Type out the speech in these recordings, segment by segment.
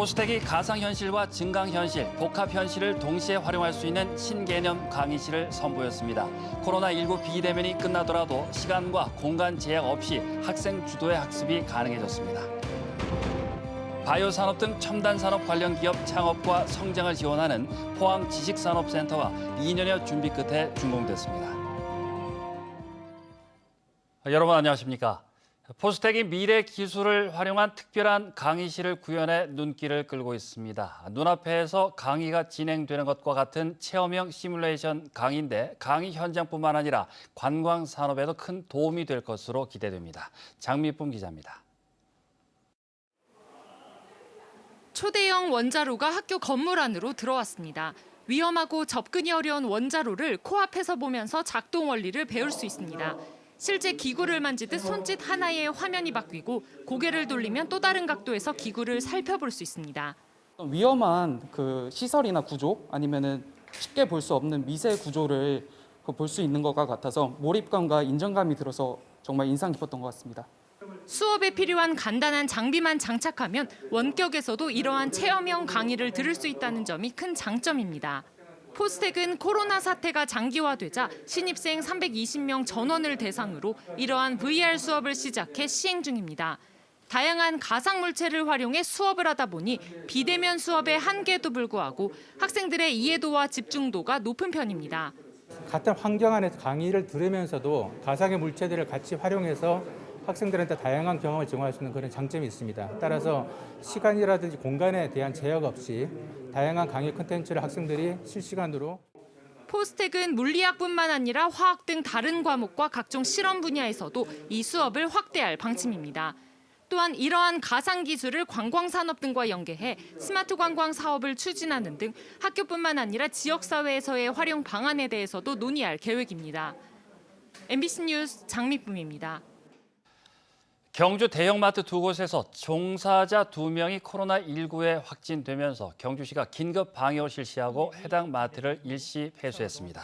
포스텍이 가상현실과 증강현실, 복합현실을 동시에 활용할 수 있는 신개념 강의실을 선보였습니다. 코로나19 비대면이 끝나더라도 시간과 공간 제약 없이 학생 주도의 학습이 가능해졌습니다. 바이오 산업 등 첨단 산업 관련 기업 창업과 성장을 지원하는 포항 지식산업센터가 2년여 준비 끝에 준공됐습니다. 여러분 안녕하십니까? 포스텍이 미래 기술을 활용한 특별한 강의실을 구현해 눈길을 끌고 있습니다. 눈앞에서 강의가 진행되는 것과 같은 체험형 시뮬레이션 강의인데 강의 현장뿐만 아니라 관광 산업에도 큰 도움이 될 것으로 기대됩니다. 장미쁨 기자입니다. 초대형 원자로가 학교 건물 안으로 들어왔습니다. 위험하고 접근이 어려운 원자로를 코앞에서 보면서 작동 원리를 배울 수 있습니다. 실제 기구를 만지듯 손짓 하나에 화면이 바뀌고 고개를 돌리면 또 다른 각도에서 기구를 살펴볼 수 있습니다. 위험한 시설이나 구조 아니면은 쉽게 볼 수 없는 미세 구조를 볼 수 있는 것과 같아서 몰입감과 인정감이 들어서 정말 인상 깊었던 것 같습니다. 수업에 필요한 간단한 장비만 장착하면 원격에서도 이러한 체험형 강의를 들을 수 있다는 점이 큰 장점입니다. 포스텍은 코로나 사태가 장기화되자 신입생 320명 전원을 대상으로 이러한 VR 수업을 시작해 시행 중입니다. 다양한 가상물체를 활용해 수업을 하다 보니 비대면 수업의 한계에도 불구하고 학생들의 이해도와 집중도가 높은 편입니다. 같은 환경 안에서 강의를 들으면서도 가상의 물체들을 같이 활용해서 학생들한테 다양한 경험을 제공할 수 있는 그런 장점이 있습니다. 따라서 시간이라든지 공간에 대한 제약 없이 다양한 강의 콘텐츠를 학생들이 실시간으로. 포스텍은 물리학뿐만 아니라 화학 등 다른 과목과 각종 실험 분야에서도 이 수업을 확대할 방침입니다. 또한 이러한 가상 기술을 관광 산업 등과 연계해 스마트 관광 사업을 추진하는 등 학교뿐만 아니라 지역 사회에서의 활용 방안에 대해서도 논의할 계획입니다. MBC 뉴스 장미쁨입니다. 경주 대형마트 두 곳에서 종사자 2명이 코로나19에 확진되면서 경주시가 긴급 방역을 실시하고 해당 마트를 일시 폐쇄했습니다.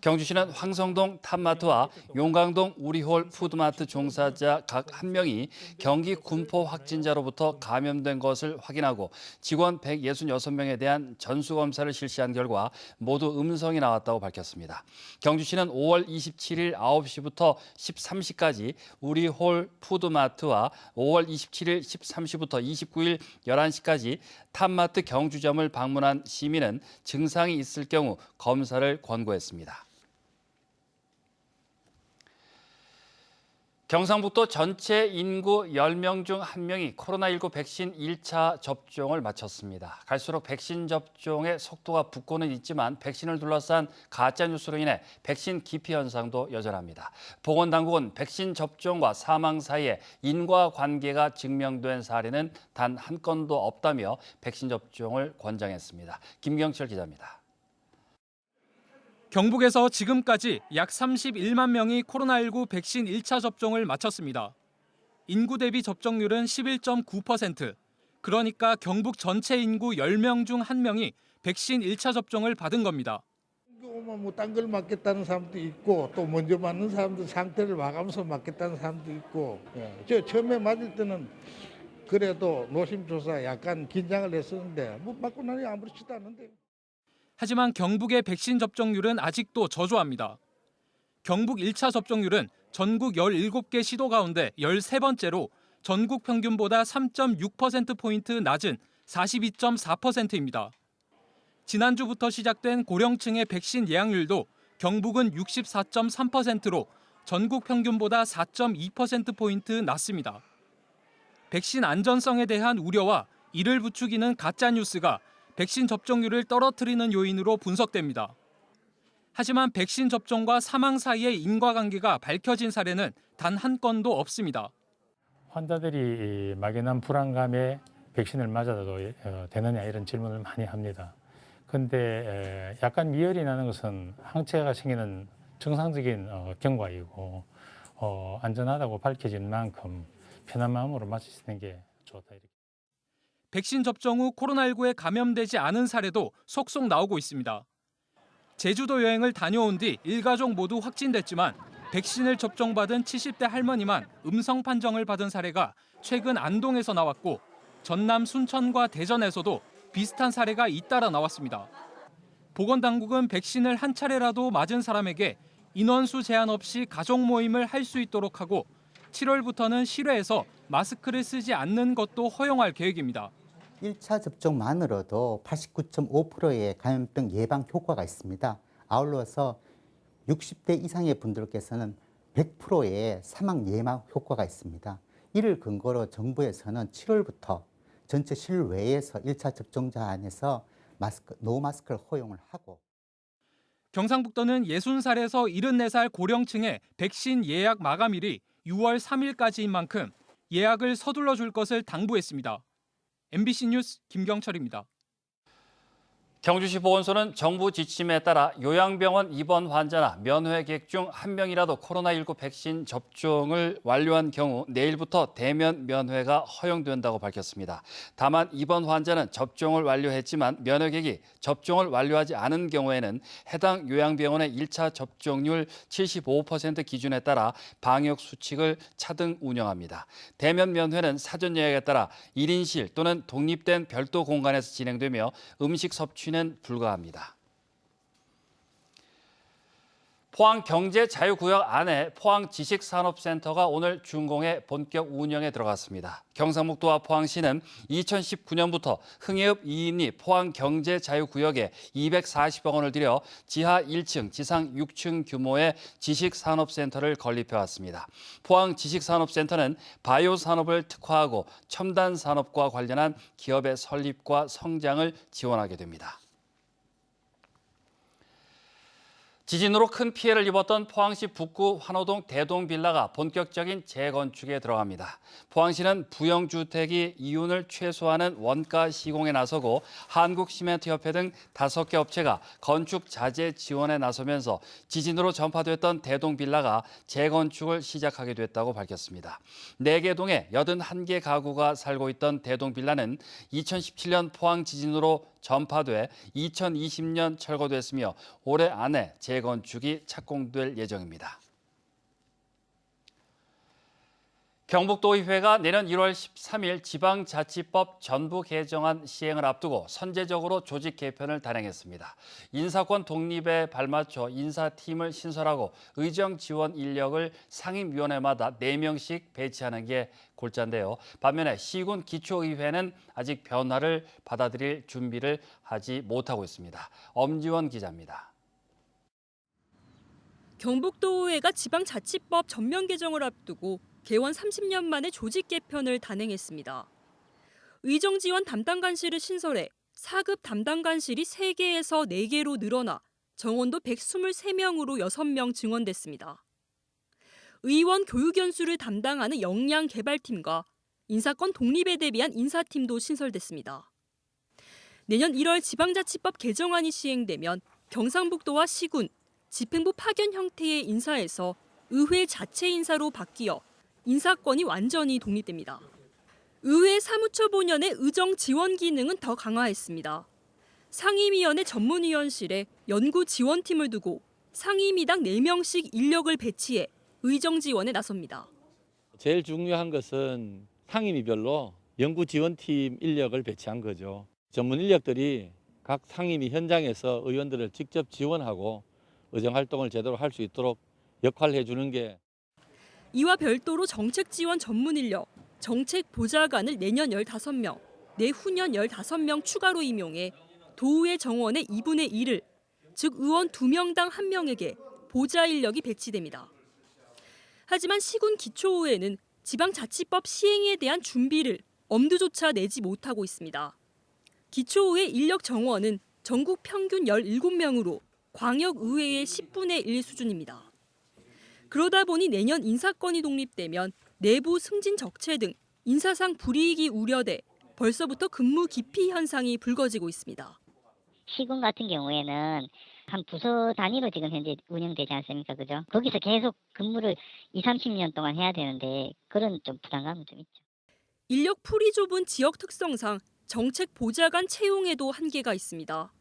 경주시는 황성동 탑마트와 용강동 우리홀 푸드마트 종사자 각 1명이 경기 군포 확진자로부터 감염된 것을 확인하고 직원 166명에 대한 전수검사를 실시한 결과 모두 음성이 나왔다고 밝혔습니다. 경주시는 5월 27일 9시부터 13시까지 우리홀 푸드마트 와 5월 27일 13시부터 29일 11시까지 탑마트 경주점을 방문한 시민은 증상이 있을 경우 검사를 권고했습니다. 경상북도 전체 인구 10명 중 1명이 코로나19 백신 1차 접종을 마쳤습니다. 갈수록 백신 접종의 속도가 붙고는 있지만 백신을 둘러싼 가짜뉴스로 인해 백신 기피 현상도 여전합니다. 보건당국은 백신 접종과 사망 사이에 인과관계가 증명된 사례는 단 한 건도 없다며 백신 접종을 권장했습니다. 김경철 기자입니다. 경북에서 지금까지 약 31만 명이 코로나19 백신 1차 접종을 마쳤습니다. 인구 대비 접종률은 11.9%. 그러니까 경북 전체 인구 10명 중 1명이 백신 1차 접종을 받은 겁니다. 딴 걸 맞겠다는 사람도 있고 또 먼저 맞는 사람들 상태를 봐가면서 맞겠다는 사람도 있고 처음에 맞을 때는 그래도 노심초사 약간 긴장을 했었는데 맞고 나니 아무렇지도 않은데. 하지만 경북의 백신 접종률은 아직도 저조합니다. 경북 1차 접종률은 전국 17개 시도 가운데 13번째로 전국 평균보다 3.6%포인트 낮은 42.4%입니다. 지난주부터 시작된 고령층의 백신 예약률도 경북은 64.3%로 전국 평균보다 4.2%포인트 낮습니다. 백신 안전성에 대한 우려와 이를 부추기는 가짜뉴스가 백신 접종률을 떨어뜨리는 요인으로 분석됩니다. 하지만 백신 접종과 사망 사이의 인과관계가 밝혀진 사례는 단 한 건도 없습니다. 환자들이 막연한 불안감에 백신을 맞아도 되느냐 이런 질문을 많이 합니다. 그런데 약간 미열이 나는 것은 항체가 생기는 정상적인 경과이고 안전하다고 밝혀진 만큼 편한 마음으로 맞을 수 있는 게 좋다 이렇게. 백신 접종 후 코로나19에 감염되지 않은 사례도 속속 나오고 있습니다. 제주도 여행을 다녀온 뒤 일가족 모두 확진됐지만 백신을 접종받은 70대 할머니만 음성 판정을 받은 사례가 최근 안동에서 나왔고 전남 순천과 대전에서도 비슷한 사례가 잇따라 나왔습니다. 보건당국은 백신을 한 차례라도 맞은 사람에게 인원수 제한 없이 가족 모임을 할 수 있도록 하고 7월부터는 실외에서 마스크를 쓰지 않는 것도 허용할 계획입니다. 1차 접종만으로도 89.5%의 감염병 예방 효과가 있습니다. 아울러서 60대 이상의 분들께서는 100%의 사망 예방 효과가 있습니다. 이를 근거로 정부에서는 7월부터 전체 실외에서 1차 접종자 안에서 노 마스크를 허용을 하고 경상북도는 60살에서 74살 고령층의 백신 예약 마감일이 6월 3일까지인 만큼 예약을 서둘러 줄 것을 당부했습니다. MBC 뉴스 김경철입니다. 경주시 보건소는 정부 지침에 따라 요양병원 입원 환자나 면회객 중 한 명이라도 코로나19 백신 접종을 완료한 경우 내일부터 대면 면회가 허용된다고 밝혔습니다. 다만 입원 환자는 접종을 완료했지만 면회객이 접종을 완료하지 않은 경우에는 해당 요양병원의 1차 접종률 75% 기준에 따라 방역 수칙을 차등 운영합니다. 대면 면회는 사전 예약에 따라 1인실 또는 독립된 별도 공간에서 진행되며 음식 섭취는 불가합니다. 포항경제자유구역 안에 포항지식산업센터가 오늘 준공해 본격 운영에 들어갔습니다. 경상북도와 포항시는 2019년부터 흥해읍 2인리 포항경제자유구역에 240억 원을 들여 지하 1층, 지상 6층 규모의 지식산업센터를 건립해왔습니다. 포항지식산업센터는 바이오 산업을 특화하고 첨단 산업과 관련한 기업의 설립과 성장을 지원하게 됩니다. 지진으로 큰 피해를 입었던 포항시 북구 환호동 대동빌라가 본격적인 재건축에 들어갑니다. 포항시는 부영주택이 이윤을 최소화하는 원가 시공에 나서고 한국시멘트협회 등 5개 업체가 건축 자재 지원에 나서면서 지진으로 전파됐던 대동빌라가 재건축을 시작하게 됐다고 밝혔습니다. 4개 동에 81개 가구가 살고 있던 대동빌라는 2017년 포항 지진으로 전파돼 2020년 철거됐으며 올해 안에 재건축이 착공될 예정입니다. 경북도의회가 내년 1월 13일 지방자치법 전부 개정안 시행을 앞두고 선제적으로 조직 개편을 단행했습니다. 인사권 독립에 발맞춰 인사팀을 신설하고 의정 지원 인력을 상임위원회마다 4명씩 배치하는 게 골자인데요. 반면에 시군 기초의회는 아직 변화를 받아들일 준비를 하지 못하고 있습니다. 엄지원 기자입니다. 경북도의회가 지방자치법 전면 개정을 앞두고 개원 30년 만에 조직 개편을 단행했습니다. 의정지원 담당관실을 신설해 4급 담당관실이 3개에서 4개로 늘어나 정원도 123명으로 6명 증원됐습니다. 의원 교육 연수를 담당하는 역량개발팀과 인사권 독립에 대비한 인사팀도 신설됐습니다. 내년 1월 지방자치법 개정안이 시행되면 경상북도와 시군, 집행부 파견 형태의 인사에서 의회 자체 인사로 바뀌어 인사권이 완전히 독립됩니다. 의회 사무처 본연의 의정 지원 기능은 더 강화했습니다. 상임위원회 전문위원실에 연구 지원팀을 두고 상임위당 4명씩 인력을 배치해 의정 지원에 나섭니다. 제일 중요한 것은 상임위별로 연구 지원팀 인력을 배치한 거죠. 전문 인력들이 각 상임위 현장에서 의원들을 직접 지원하고 의정 활동을 제대로 할 수 있도록 역할을 해주는 게 이와 별도로 정책 지원 전문 인력, 정책 보좌관을 내년 15명, 내후년 15명 추가로 임용해 도의회 정원의 2분의 1을, 즉 의원 2명당 1명에게 보좌 인력이 배치됩니다. 하지만 시군 기초의회는 지방자치법 시행에 대한 준비를 엄두조차 내지 못하고 있습니다. 기초의회 인력 정원은 전국 평균 17명으로 광역의회의 10분의 1 수준입니다. 그러다 보니 내년 인사권이 독립되면 내부 승진 적체 등 인사상 불이익이 우려돼 벌써부터 근무 기피 현상이 불거지고 있습니다. 시군 같은 경우에는 한 부서 단위로 지금 현재 운영되지 않습니까? 그죠? 거기서 계속 근무를 20-30년 동안 해야 되는데 그런 좀 부담감은 좀 있죠. 인력 풀이 좁은 지역 특성상 정책 보좌관 채용에도 한계가 있습니다.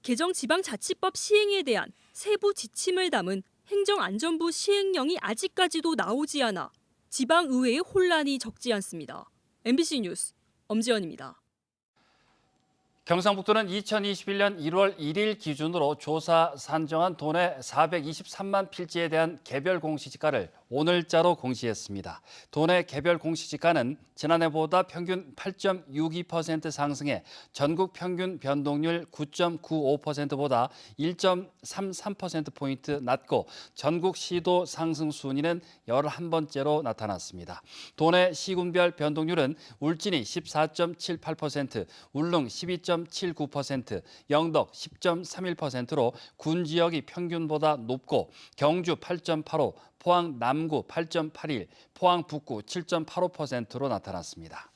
개정 지방자치법 시행에 대한 세부 지침을 담은 행정안전부 시행령이 아직까지도 나오지 않아 지방의회의 혼란이 적지 않습니다. MBC 뉴스 엄지연입니다. 경상북도는 2021년 1월 1일 기준으로 조사 산정한 도내 423만 필지에 대한 개별 공시지가를 오늘자로 공시했습니다. 도내 개별 공시지가는 지난해보다 평균 8.62% 상승해 전국 평균 변동률 9.95%보다 1.33%포인트 낮고 전국 시도 상승 순위는 11번째로 나타났습니다. 도내 시군별 변동률은 울진이 14.78%, 울릉 12.79%, 영덕 10.31%로 군 지역이 평균보다 높고 경주 8.85%, 포항 남구 8.81%, 포항 북구 7.85%로 나타났습니다.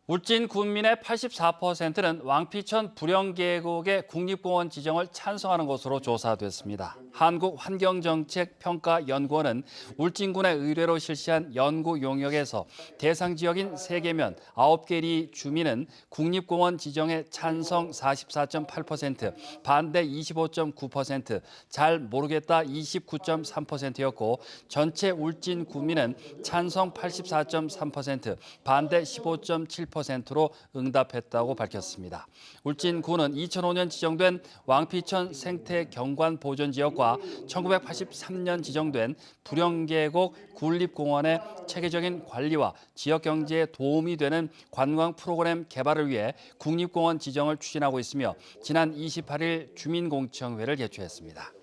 울진 군민의 84%는 왕피천 부령계곡의 국립공원 지정을 찬성하는 것으로 조사됐습니다. 한국환경정책평가연구원은 울진군의 의뢰로 실시한 연구 용역에서 대상 지역인 세계면 9개리 주민은 국립공원 지정에 찬성 44.8%, 반대 25.9%, 잘 모르겠다 29.3%였고 전체 울진 구민은 찬성 84.3%, 반대 15.7%로 응답했다고 밝혔습니다. 울진군은 2005년 지정된 왕피천 생태경관보존지역과 1983년 지정된 부령계곡 군립공원의 체계적인 관리와 지역경제에 도움이 되는 관광 프로그램 개발을 위해 국립공원 지정을 추진하고 있으며 지난 28일 주민공청회를 개최했습니다.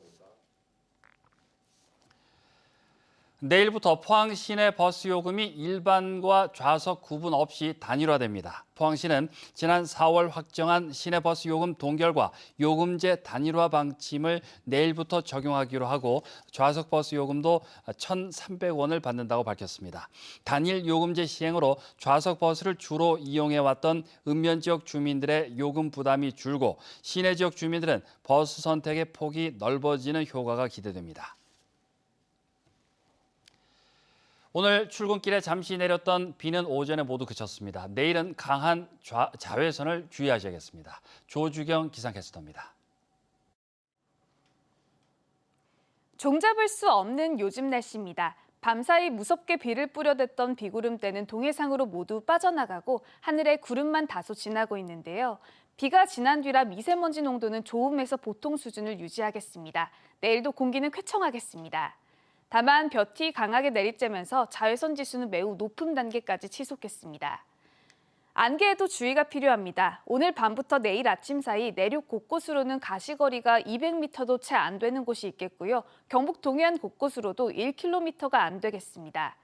내일부터 포항 시내 버스 요금이 일반과 좌석 구분 없이 단일화됩니다. 포항시는 지난 4월 확정한 시내버스 요금 동결과 요금제 단일화 방침을 내일부터 적용하기로 하고 좌석 버스 요금도 1,300원을 받는다고 밝혔습니다. 단일 요금제 시행으로 좌석 버스를 주로 이용해왔던 읍면 지역 주민들의 요금 부담이 줄고 시내 지역 주민들은 버스 선택의 폭이 넓어지는 효과가 기대됩니다. 오늘 출근길에 잠시 내렸던 비는 오전에 모두 그쳤습니다. 내일은 강한 자외선을 주의하셔야겠습니다. 조주경 기상캐스터입니다. 종잡을 수 없는 요즘 날씨입니다. 밤사이 무섭게 비를 뿌려댔던 비구름대는 동해상으로 모두 빠져나가고 하늘에 구름만 다소 지나고 있는데요. 비가 지난 뒤라 미세먼지 농도는 좋음에서 보통 수준을 유지하겠습니다. 내일도 공기는 쾌청하겠습니다. 다만 볕이 강하게 내리쬐면서 자외선 지수는 매우 높은 단계까지 치솟겠습니다. 안개에도 주의가 필요합니다. 오늘 밤부터 내일 아침 사이 내륙 곳곳으로는 가시거리가 200m도 채 안 되는 곳이 있겠고요. 경북 동해안 곳곳으로도 1km가 안 되겠습니다.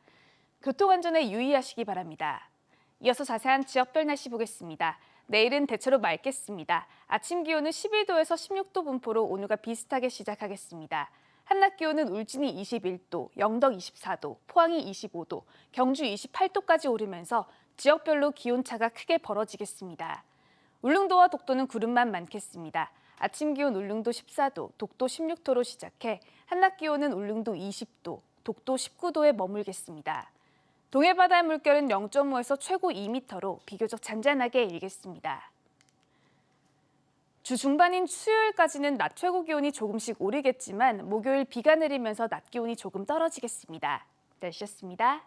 교통안전에 유의하시기 바랍니다. 이어서 자세한 지역별 날씨 보겠습니다. 내일은 대체로 맑겠습니다. 아침 기온은 11도에서 16도 분포로 오늘과 비슷하게 시작하겠습니다. 한낮 기온은 울진이 21도, 영덕 24도, 포항이 25도, 경주 28도까지 오르면서 지역별로 기온차가 크게 벌어지겠습니다. 울릉도와 독도는 구름만 많겠습니다. 아침 기온 울릉도 14도, 독도 16도로 시작해 한낮 기온은 울릉도 20도, 독도 19도에 머물겠습니다. 동해바다의 물결은 0.5에서 최고 2m로 비교적 잔잔하게 일겠습니다. 주 중반인 수요일까지는 낮 최고 기온이 조금씩 오르겠지만 목요일 비가 내리면서 낮 기온이 조금 떨어지겠습니다. 날씨였습니다.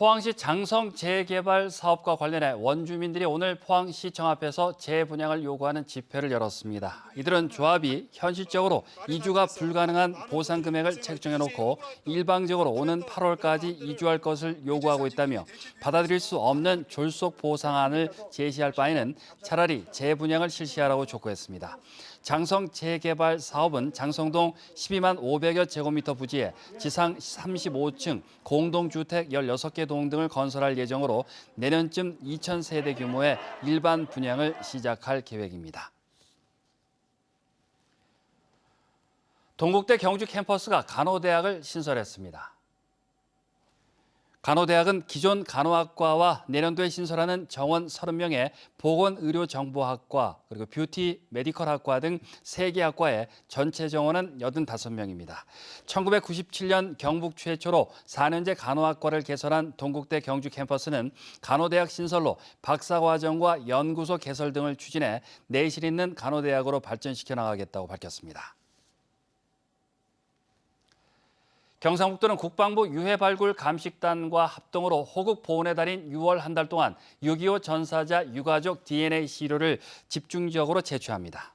포항시 장성 재개발 사업과 관련해 원주민들이 오늘 포항시청 앞에서 재분양을 요구하는 집회를 열었습니다. 이들은 조합이 현실적으로 이주가 불가능한 보상 금액을 책정해놓고 일방적으로 오는 8월까지 이주할 것을 요구하고 있다며 받아들일 수 없는 졸속 보상안을 제시할 바에는 차라리 재분양을 실시하라고 촉구했습니다. 장성 재개발 사업은 장성동 12만 500여 제곱미터 부지에 지상 35층 공동주택 16개 동 등을 건설할 예정으로 내년쯤 2,000세대 규모의 일반 분양을 시작할 계획입니다. 동국대 경주 캠퍼스가 간호대학을 신설했습니다. 간호대학은 기존 간호학과와 내년도에 신설하는 정원 30명의 보건의료정보학과 그리고 뷰티 메디컬학과 등 3개 학과의 전체 정원은 85명입니다. 1997년 경북 최초로 4년제 간호학과를 개설한 동국대 경주 캠퍼스는 간호대학 신설로 박사과정과 연구소 개설 등을 추진해 내실 있는 간호대학으로 발전시켜 나가겠다고 밝혔습니다. 경상북도는 국방부 유해발굴 감식단과 합동으로 호국 보훈의 달인 6월 한 달 동안 6.25 전사자 유가족 DNA 시료를 집중적으로 채취합니다.